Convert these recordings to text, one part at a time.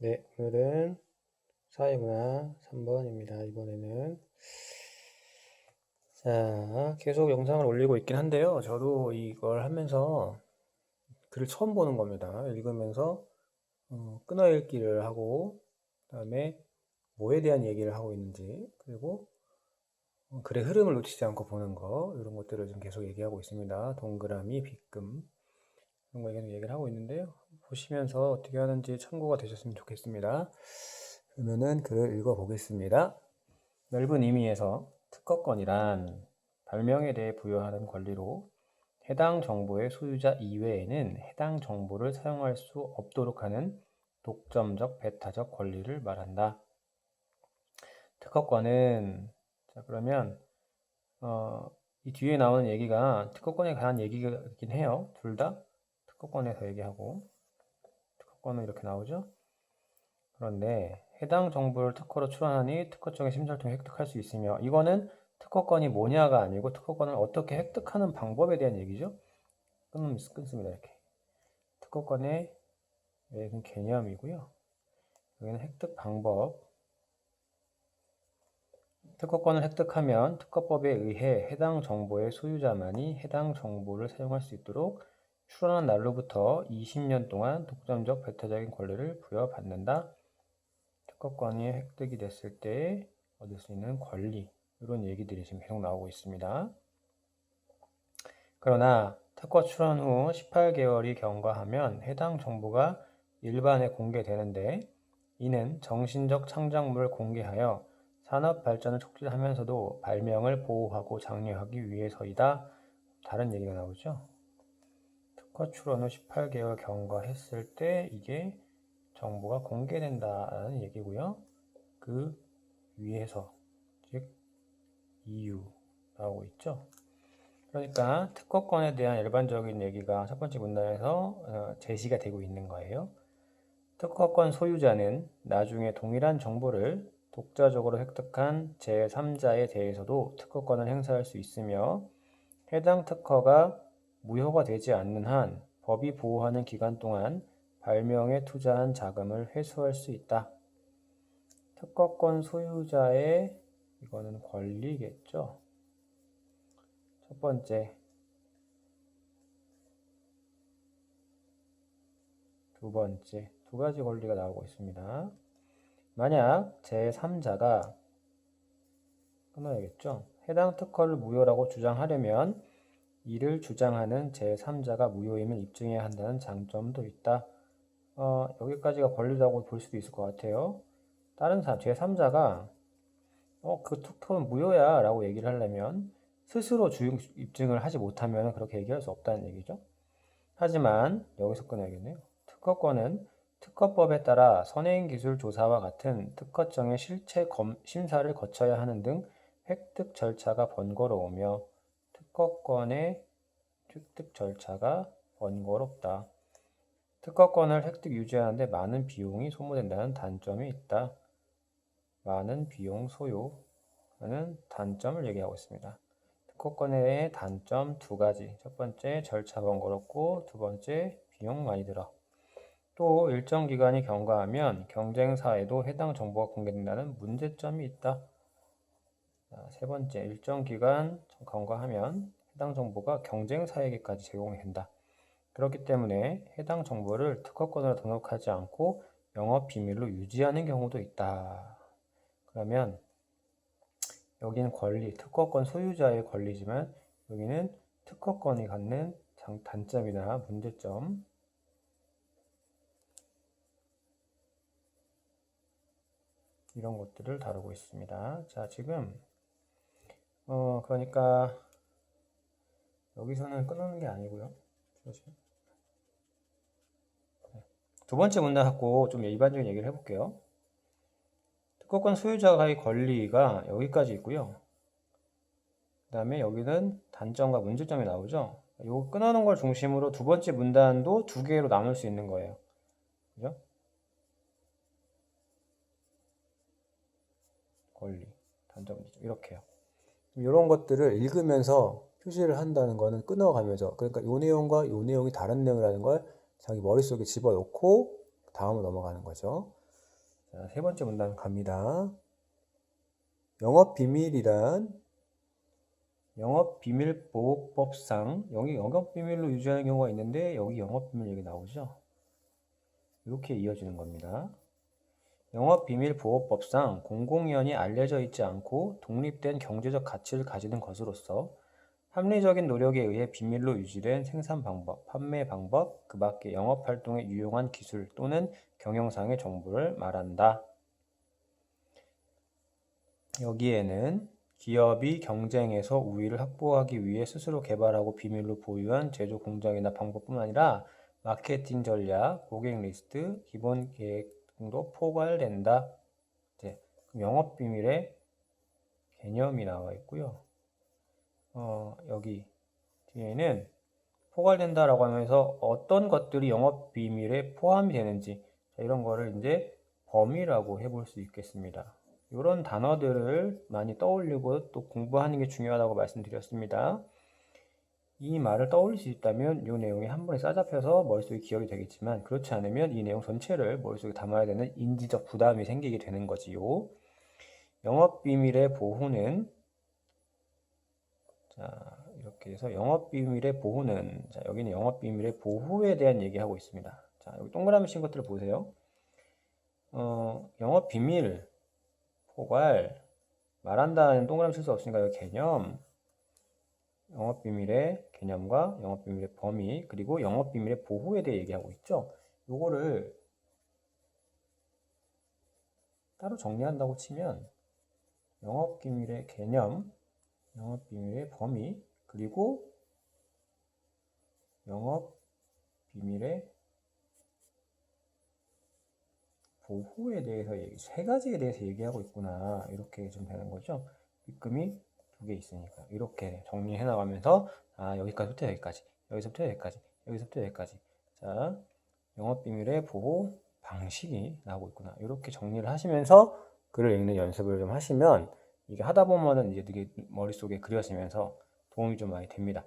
네, 오늘은 사회문화 3번입니다. 이번에는 계속 영상을 올리고 있긴 한데요. 저도 이걸 하면서 글을 처음 보는 겁니다. 읽으면서 끊어읽기를 하고 그다음에 뭐에 대한 얘기를 하고 있는지, 그리고 글의 흐름을 놓치지 않고 보는 거, 이런 것들을 좀 계속 얘기하고 있습니다. 동그라미, 빗금 이런 거 계속 얘기를 하고 있는데요. 보시면서 어떻게 하는지 참고가 되셨으면 좋겠습니다. 그러면은 글을 읽어 보겠습니다. 넓은 의미에서 특허권이란 발명에 대해 부여하는 권리로 해당 정보의 소유자 이외에는 해당 정보를 사용할 수 없도록 하는 독점적, 배타적 권리를 말한다. 특허권은, 자, 그러면 이 뒤에 나오는 얘기가 특허권에 관한 얘기긴 해요. 둘 다 특허권에서 얘기하고, 특허권은 이렇게 나오죠. 그런데 해당 정보를 특허로 출원하니 특허청의 심사를 통해 획득할 수 있으며, 이거는 특허권이 뭐냐가 아니고 특허권을 어떻게 획득하는 방법에 대한 얘기죠. 끊습니다. 이렇게 특허권의 개념이고요. 여기는 획득 방법. 특허권을 획득하면 특허법에 의해 해당 정보의 소유자만이 해당 정보를 사용할 수 있도록 출원한 날로부터 20년 동안 독점적 배타적인 권리를 부여받는다. 특허권이 획득이 됐을 때 얻을 수 있는 권리, 이런 얘기들이 지금 계속 나오고 있습니다. 그러나 특허 출원 후 18개월이 경과하면 해당 정보가 일반에 공개되는데, 이는 정신적 창작물을 공개하여 산업 발전을 촉진하면서도 발명을 보호하고 장려하기 위해서이다. 다른 얘기가 나오죠. 특허 출원 후 18개월 경과했을 때 이게 정보가 공개된다는 얘기고요. 그 위해서, 즉 이유 나오고 있죠. 그러니까 특허권에 대한 일반적인 얘기가 첫 번째 문단에서 제시가 되고 있는 거예요. 특허권 소유자는 나중에 동일한 정보를 독자적으로 획득한 제3자에 대해서도 특허권을 행사할 수 있으며, 해당 특허가 무효가 되지 않는 한 법이 보호하는 기간 동안 발명에 투자한 자금을 회수할 수 있다. 특허권 소유자의, 이거는 권리겠죠. 첫 번째, 두 번째, 두 가지 권리가 나오고 있습니다. 만약 제3자가, 끊어야겠죠. 해당 특허를 무효라고 주장하려면 이를 주장하는 제3자가 무효임을 입증해야 한다는 장점도 있다. 여기까지가 권리라고 볼 수도 있을 것 같아요. 다른 사람, 제3자가 그 특허는 무효야 라고 얘기를 하려면 스스로 입증을 하지 못하면 그렇게 얘기할 수 없다는 얘기죠. 하지만 여기서 끊어야겠네요. 특허권은 특허법에 따라 선행기술조사와 같은 특허청의 실체 심사를 거쳐야 하는 등 획득 절차가 번거로우며, 특허권의 획득 절차가 번거롭다. 특허권을 획득 유지하는데 많은 비용이 소모된다는 단점이 있다. 많은 비용 소요라는 단점을 얘기하고 있습니다. 특허권의 단점 두 가지. 첫 번째, 절차 번거롭고, 두 번째, 비용 많이 들어. 또 일정 기간이 경과하면 경쟁사에도 해당 정보가 공개된다는 문제점이 있다. 세 번째, 일정 기간 경과하면 해당 정보가 경쟁사에게까지 제공이 된다. 그렇기 때문에 해당 정보를 특허권으로 등록하지 않고 영업 비밀로 유지하는 경우도 있다. 그러면 여기는 권리, 특허권 소유자의 권리지만 여기는 특허권이 갖는 단점이나 문제점, 이런 것들을 다루고 있습니다. 자, 지금 그러니까 여기서는 끊는 게 아니고요. 두 번째 문단 갖고 좀 일반적인 얘기를 해볼게요. 특허권 소유자의 권리가 여기까지 있고요. 그 다음에 여기는 단점과 문제점이 나오죠. 이거 끊어놓은 걸 중심으로 두 번째 문단도 두 개로 나눌 수 있는 거예요. 그죠? 권리, 단점, 문제점, 이렇게요. 이런 것들을 읽으면서 표시를 한다는 거는 끊어가면서, 그러니까 이 내용과 이 내용이 다른 내용이라는 걸 자기 머릿속에 집어넣고 다음으로 넘어가는 거죠. 자, 세 번째 문단 갑니다. 영업비밀이란 영업비밀보호법상 여기 영업비밀로 유지하는 경우가 있는데 여기 영업비밀 얘기 나오죠. 이렇게 이어지는 겁니다. 영업비밀보호법상 공공연히 알려져 있지 않고 독립된 경제적 가치를 가지는 것으로서 합리적인 노력에 의해 비밀로 유지된 생산 방법, 판매 방법, 그 밖에 영업활동에 유용한 기술 또는 경영상의 정보를 말한다. 여기에는 기업이 경쟁에서 우위를 확보하기 위해 스스로 개발하고 비밀로 보유한 제조 공정이나 방법뿐만 아니라 마케팅 전략, 고객 리스트, 기본 계획 등도 포괄된다. 영업 비밀의 개념이 나와 있고요. 여기 뒤에는 포괄된다라고 하면서 어떤 것들이 영업 비밀에 포함이 되는지 이런 거를 이제 범위라고 해볼 수 있겠습니다. 이런 단어들을 많이 떠올리고 또 공부하는 게 중요하다고 말씀드렸습니다. 이 말을 떠올릴 수 있다면 이 내용이 한 번에 싸잡혀서 머릿속에 기억이 되겠지만 그렇지 않으면 이 내용 전체를 머릿속에 담아야 되는 인지적 부담이 생기게 되는 거지요. 영업비밀의 보호는 이렇게 해서 영업비밀의 보호는 여기는 영업비밀의 보호에 대한 얘기하고 있습니다. 자, 여기 동그라미 친 것들을 보세요. 영업비밀 포괄 말한다는 동그라미 칠 수 없으니까 여기 개념 영업비밀의 개념과 영업비밀의 범위 그리고 영업비밀의 보호에 대해 얘기하고 있죠. 요거를 따로 정리한다고 치면 영업비밀의 개념, 영업비밀의 범위 그리고 영업비밀의 보호에 대해서 세 가지에 대해서 얘기하고 있구나 이렇게 좀 되는 거죠. 윗금이 두 개 있으니까 이렇게 정리해 나가면서 여기까지부터 여기까지 여기서부터 여기까지 여기서부터 여기까지 자 영업비밀의 보호 방식이 나오고 있구나 이렇게 정리를 하시면서 글을 읽는 연습을 좀 하시면 이게 하다 보면은 이제 되게 머릿속에 그려지면서 도움이 좀 많이 됩니다.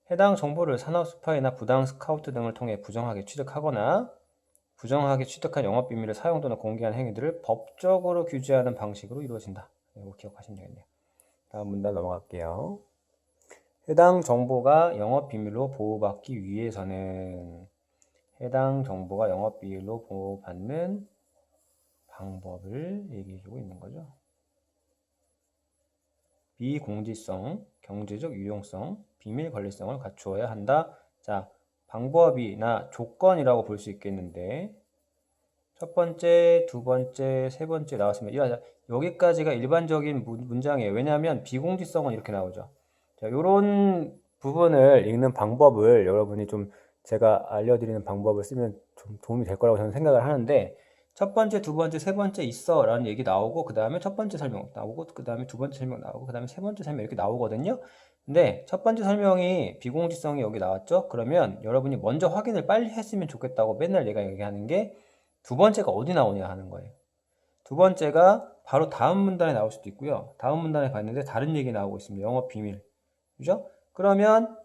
해당 정보를 산업 스파이나 부당 스카우트 등을 통해 부정하게 취득하거나 부정하게 취득한 영업비밀을 사용 또는 공개한 행위들을 법적으로 규제하는 방식으로 이루어진다. 이거 기억하시면 되겠네요. 다음 문단 넘어갈게요. 해당 정보가 영업비밀로 보호받기 위해서는 해당 정보가 영업비밀로 보호받는 방법을 얘기해주고 있는 거죠. 비공지성, 경제적 유용성, 비밀 관리성을 갖추어야 한다. 자, 방법이나 조건이라고 볼 수 있겠는데 첫 번째, 두 번째, 세 번째 나왔습니다. 여기까지가 일반적인 문장이에요. 왜냐하면 비공지성은 이렇게 나오죠. 자, 요런 부분을 읽는 방법을 여러분이 좀 제가 알려드리는 방법을 쓰면 좀 도움이 될 거라고 저는 생각을 하는데 첫 번째, 두 번째, 세 번째 있어 라는 얘기 나오고 그 다음에 첫 번째 설명 나오고 그 다음에 두 번째 설명 나오고 그 다음에 세 번째 설명 이렇게 나오거든요. 근데 첫 번째 설명이 비공지성이 여기 나왔죠. 그러면 여러분이 먼저 확인을 빨리 했으면 좋겠다고 맨날 내가 얘기하는 게 두 번째가 어디 나오냐 하는 거예요. 두 번째가 바로 다음 문단에 나올 수도 있고요. 다음 문단에 봤는데 다른 얘기 나오고 있습니다. 영업 비밀. 그죠? 그러면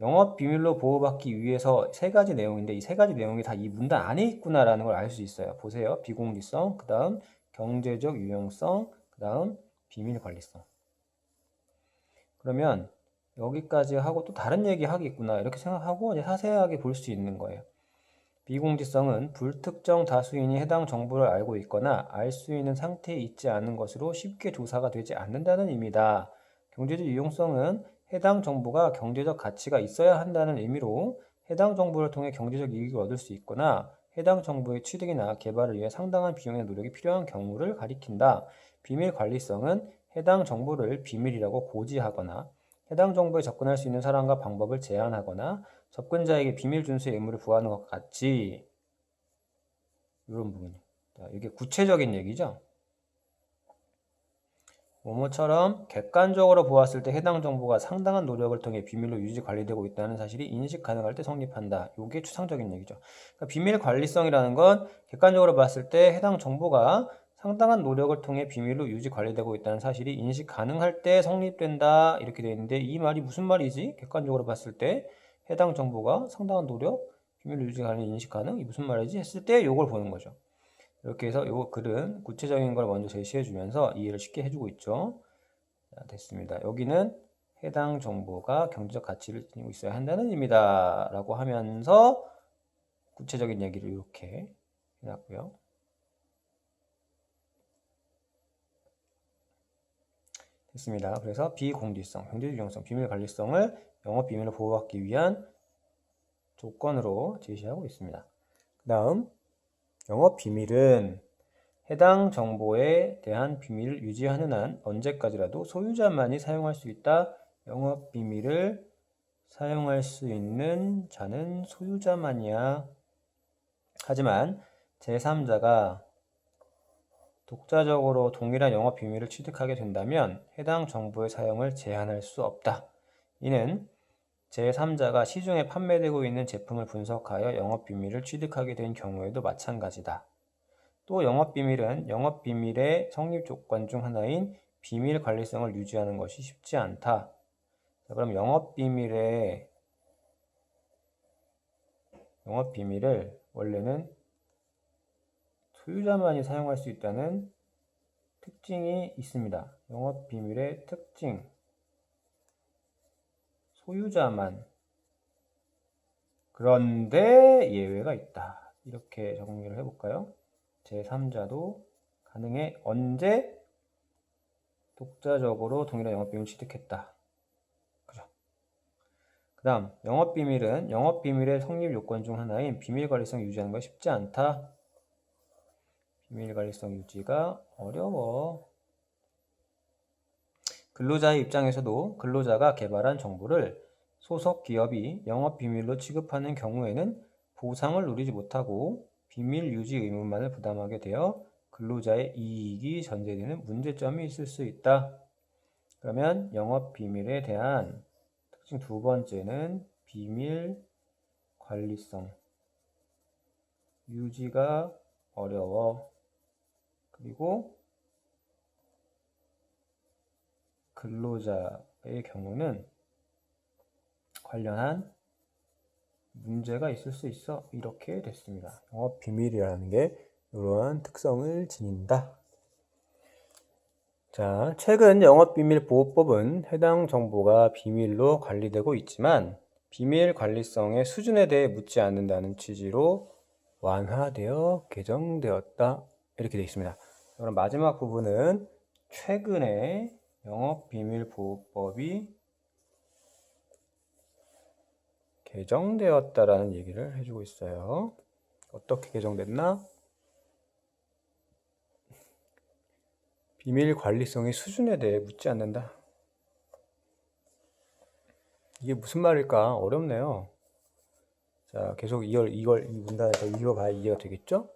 영업 비밀로 보호받기 위해서 세 가지 내용인데 이 세 가지 내용이 다 이 문단 안에 있구나라는 걸 알 수 있어요. 보세요. 비공지성, 그 다음 경제적 유용성, 그 다음 비밀 관리성. 그러면 여기까지 하고 또 다른 얘기 하겠구나 이렇게 생각하고 이제 자세하게 볼 수 있는 거예요. 비공지성은 불특정 다수인이 해당 정보를 알고 있거나 알 수 있는 상태에 있지 않은 것으로 쉽게 조사가 되지 않는다는 의미다. 경제적 유용성은 해당 정보가 경제적 가치가 있어야 한다는 의미로 해당 정보를 통해 경제적 이익을 얻을 수 있거나 해당 정보의 취득이나 개발을 위해 상당한 비용의 노력이 필요한 경우를 가리킨다. 비밀 관리성은 해당 정보를 비밀이라고 고지하거나 해당 정보에 접근할 수 있는 사람과 방법을 제한하거나 접근자에게 비밀 준수의 의무를 부과하는 것 같이 이런 부분이에요. 이게 구체적인 얘기죠. 뭐뭐처럼 객관적으로 보았을 때 해당 정보가 상당한 노력을 통해 비밀로 유지 관리되고 있다는 사실이 인식 가능할 때 성립한다. 이게 추상적인 얘기죠. 그러니까 비밀 관리성이라는 건 객관적으로 봤을 때 해당 정보가 상당한 노력을 통해 비밀로 유지 관리되고 있다는 사실이 인식 가능할 때 성립된다. 이렇게 되어 있는데 이 말이 무슨 말이지? 객관적으로 봤을 때 해당 정보가 상당한 노력, 비밀로 유지 가능, 인식 가능? 이 무슨 말이지? 했을 때 이걸 보는 거죠. 이렇게 해서 이 글은 구체적인 걸 먼저 제시해 주면서 이해를 쉽게 해주고 있죠. 자, 됐습니다. 여기는 해당 정보가 경제적 가치를 지니고 있어야 한다는 의미다 라고 하면서 구체적인 얘기를 이렇게 해놨고요. 됐습니다. 그래서 비공개성, 경제유용성, 비밀관리성을 영업비밀로 보호하기 위한 조건으로 제시하고 있습니다. 그 다음 영업비밀은 해당 정보에 대한 비밀을 유지하는 한 언제까지라도 소유자만이 사용할 수 있다. 영업비밀을 사용할 수 있는 자는 소유자만이야. 하지만 제3자가 독자적으로 동일한 영업비밀을 취득하게 된다면 해당 정보의 사용을 제한할 수 없다. 이는 제3자가 시중에 판매되고 있는 제품을 분석하여 영업비밀을 취득하게 된 경우에도 마찬가지다. 또 영업비밀은 영업비밀의 성립 조건 중 하나인 비밀 관리성을 유지하는 것이 쉽지 않다. 자, 그럼 영업비밀을 원래는 소유자만이 사용할 수 있다는 특징이 있습니다. 영업비밀의 특징, 소유자만. 그런데 예외가 있다. 이렇게 정리를 해볼까요? 제3자도 가능해. 언제? 독자적으로 동일한 영업비밀을 취득했다. 그죠? 그 다음 영업비밀은 영업비밀의 성립 요건 중 하나인 비밀관리성 유지하는 것이 쉽지 않다. 비밀관리성 유지가 어려워. 근로자의 입장에서도 근로자가 개발한 정보를 소속 기업이 영업비밀로 취급하는 경우에는 보상을 누리지 못하고 비밀 유지 의무만을 부담하게 되어 근로자의 이익이 전제되는 문제점이 있을 수 있다. 그러면 영업비밀에 대한 특징 두 번째는 비밀 관리성. 유지가 어려워. 그리고 근로자의 경우는 관련한 문제가 있을 수 있어. 이렇게 됐습니다. 영업비밀이라는 게 이러한 특성을 지닌다. 자, 최근 영업비밀보호법은 해당 정보가 비밀로 관리되고 있지만 비밀 관리성의 수준에 대해 묻지 않는다는 취지로 완화되어 개정되었다. 이렇게 되어 있습니다. 그럼 마지막 부분은 최근에 영업비밀보호법이 개정되었다라는 얘기를 해주고 있어요. 어떻게 개정됐나? 비밀 관리성의 수준에 대해 묻지 않는다. 이게 무슨 말일까? 어렵네요. 자, 계속 이 문단에서 읽어봐야 이해가 되겠죠?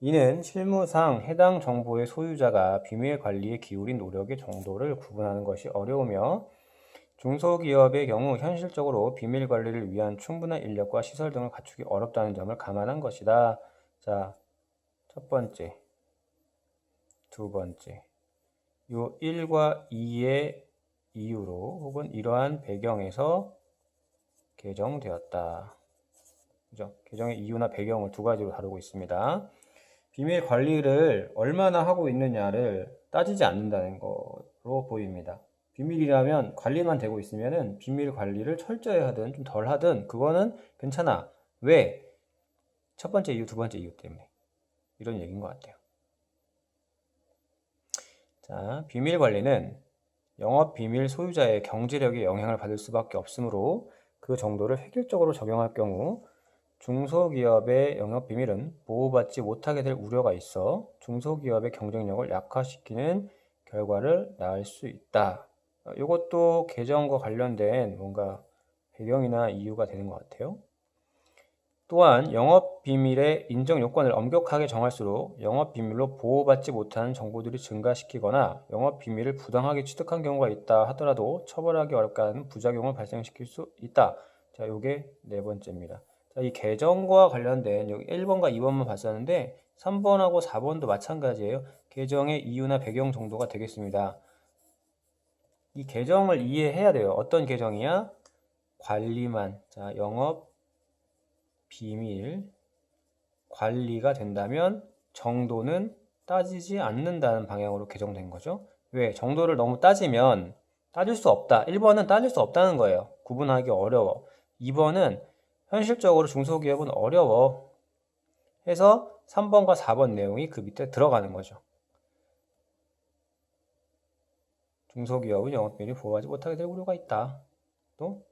이는 실무상 해당 정보의 소유자가 비밀 관리에 기울인 노력의 정도를 구분하는 것이 어려우며 중소기업의 경우 현실적으로 비밀 관리를 위한 충분한 인력과 시설 등을 갖추기 어렵다는 점을 감안한 것이다. 자, 첫 번째, 두 번째, 요 1과 2의 이유로 혹은 이러한 배경에서 개정되었다. 그죠? 개정의 이유나 배경을 두 가지로 다루고 있습니다. 비밀 관리를 얼마나 하고 있느냐를 따지지 않는다는 거로 보입니다. 비밀이라면 관리만 되고 있으면은 비밀 관리를 철저히 하든 좀 덜 하든 그거는 괜찮아. 왜? 첫 번째 이유, 두 번째 이유 때문에. 이런 얘기인 것 같아요. 자, 비밀 관리는 영업 비밀 소유자의 경제력에 영향을 받을 수밖에 없으므로 그 정도를 획일적으로 적용할 경우 중소기업의 영업비밀은 보호받지 못하게 될 우려가 있어 중소기업의 경쟁력을 약화시키는 결과를 낳을 수 있다. 이것도 개정과 관련된 뭔가 배경이나 이유가 되는 것 같아요. 또한 영업비밀의 인정 요건을 엄격하게 정할수록 영업비밀로 보호받지 못하는 정보들이 증가시키거나 영업비밀을 부당하게 취득한 경우가 있다 하더라도 처벌하기 어렵게 하는 부작용을 발생시킬 수 있다. 자, 이게 네 번째입니다. 자, 이 개정과 관련된 여기 1번과 2번만 봤었는데 3번하고 4번도 마찬가지예요. 개정의 이유나 배경 정도가 되겠습니다. 이 개정을 이해해야 돼요. 어떤 개정이야? 관리만. 자, 영업 비밀 관리가 된다면 정도는 따지지 않는다는 방향으로 개정된 거죠. 왜? 정도를 너무 따지면 따질 수 없다. 1번은 따질 수 없다는 거예요. 구분하기 어려워. 2번은 현실적으로 중소기업은 어려워. 해서 3번과 4번 내용이 그 밑에 들어가는 거죠. 중소기업은 영업비율이 보호하지 못하게 될 우려가 있다. 또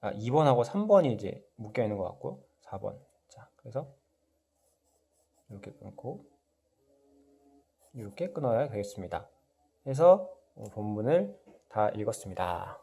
2번하고 3번이 이제 묶여 있는 것 같고 4번. 자, 그래서 이렇게 끊고 이렇게 끊어야 되겠습니다. 그래서 본문을 다 읽었습니다.